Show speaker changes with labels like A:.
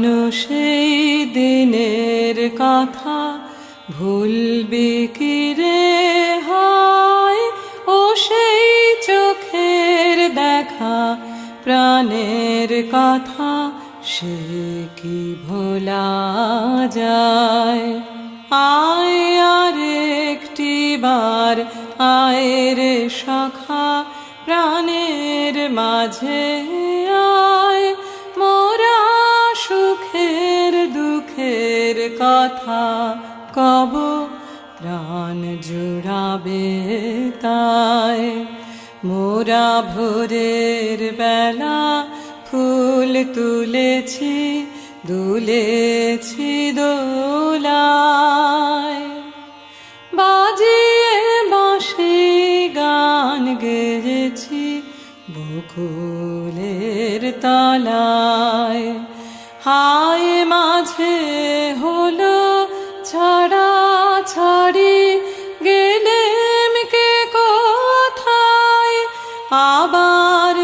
A: জানো সেই দিনের কথা ভুলবি কি রে হায়, ও সেই চোখের দেখা প্রাণের কথা সে কি ভোলা যায়। আয় আর একটি বার আয় রে সখা প্রাণের মাঝে আয়, মোরা সুখের দুঃখের কথা কব প্রাণ জুড়াবে তাই। মোরা ভোরের বেলা ফুল তুলেছি দুলেছি দোলায়, বাজিয়ে বাঁশি গান গেয়েছি বকুলের তলায়। হায় মাঝে হলো ছাড়া ছাড়ি গেলেম কে কোথায়, আবার